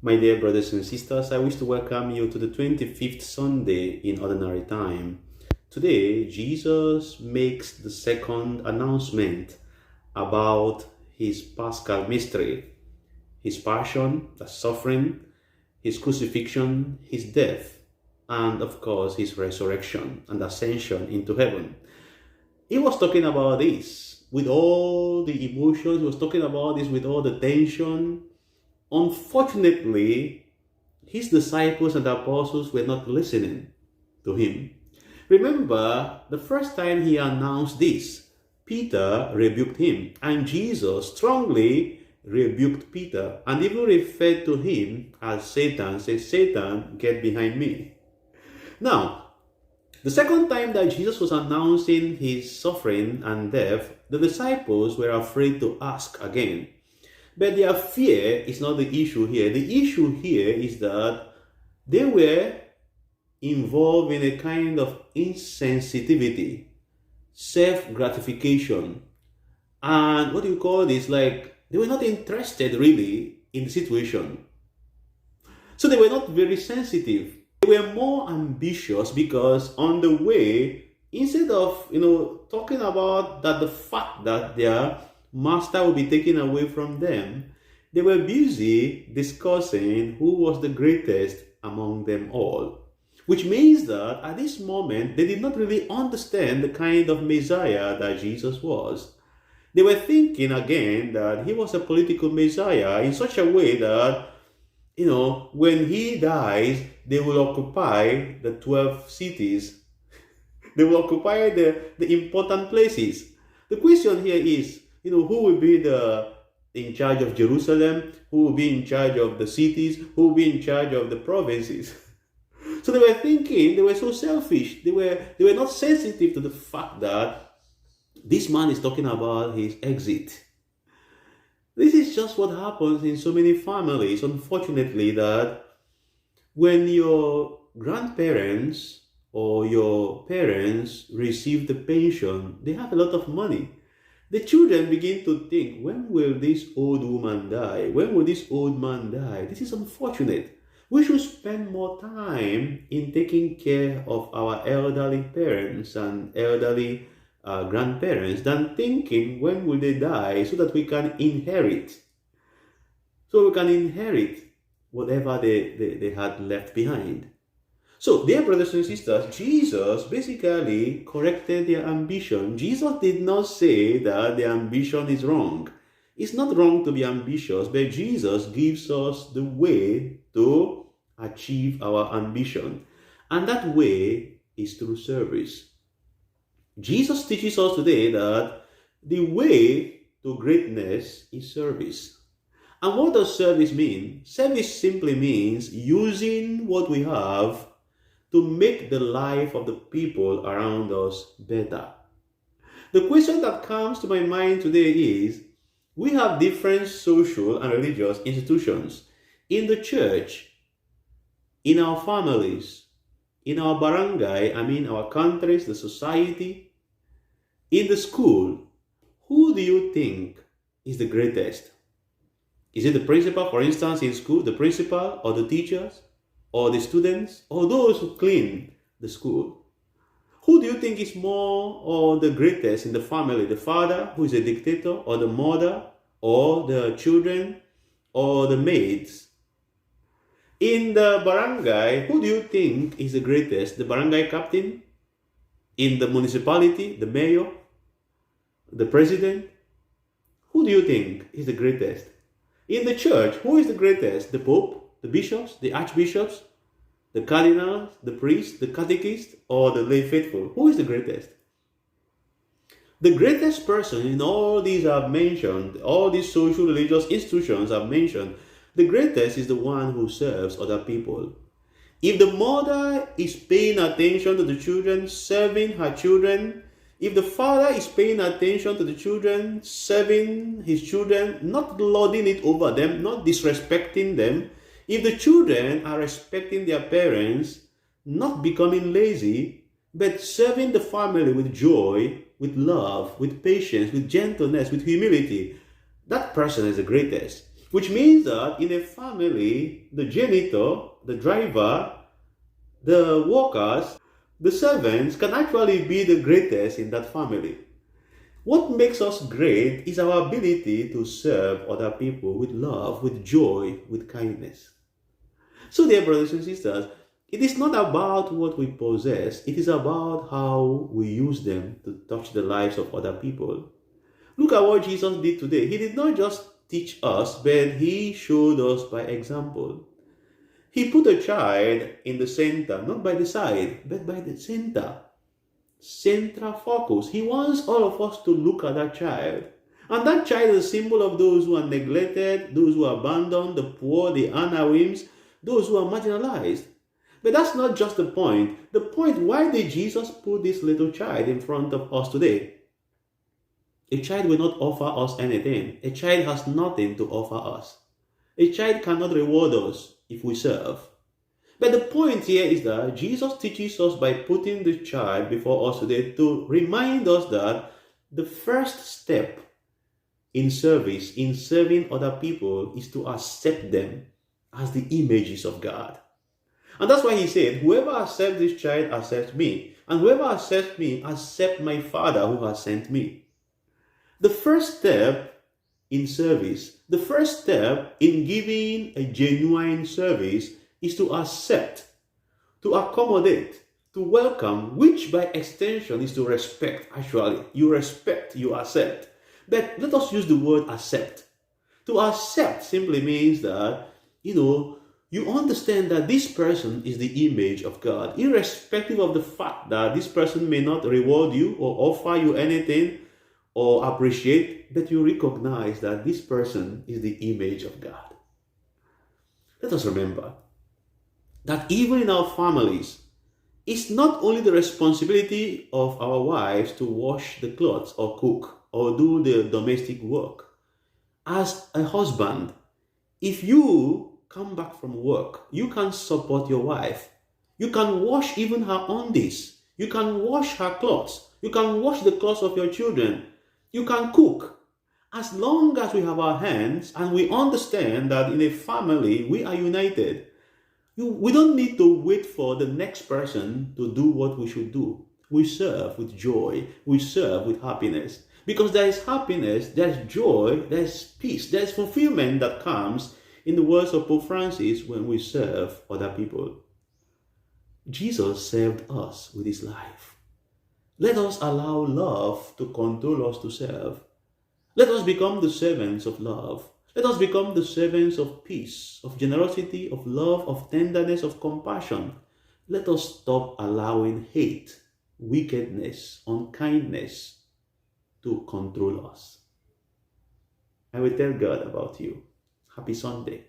My dear brothers and sisters, I wish to welcome you to the 25th Sunday in Ordinary Time. Today, Jesus makes the second announcement about his Paschal mystery, his passion, the suffering, his crucifixion, his death, and of course, his resurrection and ascension into heaven. He was talking about this with all the emotions, he was talking about this with all the tension. Unfortunately, his disciples and apostles were not listening to him. Remember, the first time he announced this, Peter rebuked him, and Jesus strongly rebuked Peter and even referred to him as Satan, said, "Satan, get behind me." Now, the second time that Jesus was announcing his suffering and death, the disciples were afraid to ask again. But their fear is not the issue here. The issue here is that they were involved in a kind of insensitivity, self-gratification, and what do you call this? Like, they were not interested really in the situation. So they were not very sensitive. They were more ambitious because on the way, instead of, talking about that the fact that their master will be taken away from them, they were busy discussing who was the greatest among them all. Which means that at this moment, they did not really understand the kind of Messiah that Jesus was. They were thinking again that he was a political Messiah in such a way that, when he dies, they will occupy the 12 cities. They will occupy the important places. The question here is, who will be in charge of Jerusalem? Who will be in charge of the cities? Who will be in charge of the provinces? So they were thinking, they were so selfish. They were not sensitive to the fact that this man is talking about his exit. This is just what happens in so many families, unfortunately, that when your grandparents or your parents receive the pension, they have a lot of money. The children begin to think, when will this old woman die? When will this old man die? This is unfortunate. We should spend more time in taking care of our elderly parents and elderly grandparents than thinking, when will they die, so that we can inherit. So we can inherit whatever they had left behind. So, dear brothers and sisters, Jesus basically corrected their ambition. Jesus did not say that their ambition is wrong. It's not wrong to be ambitious, but Jesus gives us the way to achieve our ambition. And that way is through service. Jesus teaches us today that the way to greatness is service. And what does service mean? Service simply means using what we have to make the life of the people around us better. The question that comes to my mind today is, we have different social and religious institutions in the church, in our families, in our barangay, our countries, the society, in the school. Who do you think is the greatest? Is it the principal, for instance, in school, the principal or the teachers? Or the students, or those who clean the school? Who do you think is more or the greatest in the family? The father, who is a dictator, or the mother, or the children, or the maids? In the barangay, who do you think is the greatest? The barangay captain? In the municipality, the mayor, the president? Who do you think is the greatest? In the church, who is the greatest? The pope? The bishops, the archbishops, the cardinals, the priests, the catechists, or the lay faithful? Who is the greatest? The greatest person in all these I've mentioned, all these social religious institutions I've mentioned, the greatest is the one who serves other people. If the mother is paying attention to the children, serving her children, if the father is paying attention to the children, serving his children, not lording it over them, not disrespecting them, if the children are respecting their parents, not becoming lazy, but serving the family with joy, with love, with patience, with gentleness, with humility, that person is the greatest. Which means that in a family, the janitor, the driver, the workers, the servants can actually be the greatest in that family. What makes us great is our ability to serve other people with love, with joy, with kindness. So, dear brothers and sisters, it is not about what we possess, it is about how we use them to touch the lives of other people. Look at what Jesus did today. He did not just teach us, but he showed us by example. He put a child in the center, not by the side, but by the center. Central focus. He wants all of us to look at that child. And that child is a symbol of those who are neglected, those who are abandoned, the poor, the anawims, those who are marginalized. But that's not just the point. The point, why did Jesus put this little child in front of us today? A child will not offer us anything. A child has nothing to offer us. A child cannot reward us if we serve. But the point here is that Jesus teaches us by putting the child before us today to remind us that the first step in service, in serving other people, is to accept them as the images of God. And that's why he said, whoever accepts this child accepts me. And whoever accepts me accepts my Father who has sent me. The first step in service, the first step in giving a genuine service is to accept, to accommodate, to welcome, which by extension is to respect. Actually, you respect, you accept. But let us use the word accept. To accept simply means that, you understand that this person is the image of God, irrespective of the fact that this person may not reward you or offer you anything or appreciate, but you recognize that this person is the image of God. Let us remember that even in our families, it's not only the responsibility of our wives to wash the clothes or cook or do the domestic work. As a husband, if you come back from work, you can support your wife. You can wash even her undies. You can wash her clothes. You can wash the clothes of your children. You can cook. As long as we have our hands and we understand that in a family we are united, we don't need to wait for the next person to do what we should do. We serve with joy. We serve with happiness. Because there is happiness, there's joy, there's peace, there's fulfillment that comes, in the words of Pope Francis, when we serve other people. Jesus served us with his life. Let us allow love to control us to serve. Let us become the servants of love. Let us become the servants of peace, of generosity, of love, of tenderness, of compassion. Let us stop allowing hate, wickedness, unkindness to control us. I will tell God about you. Happy Sunday.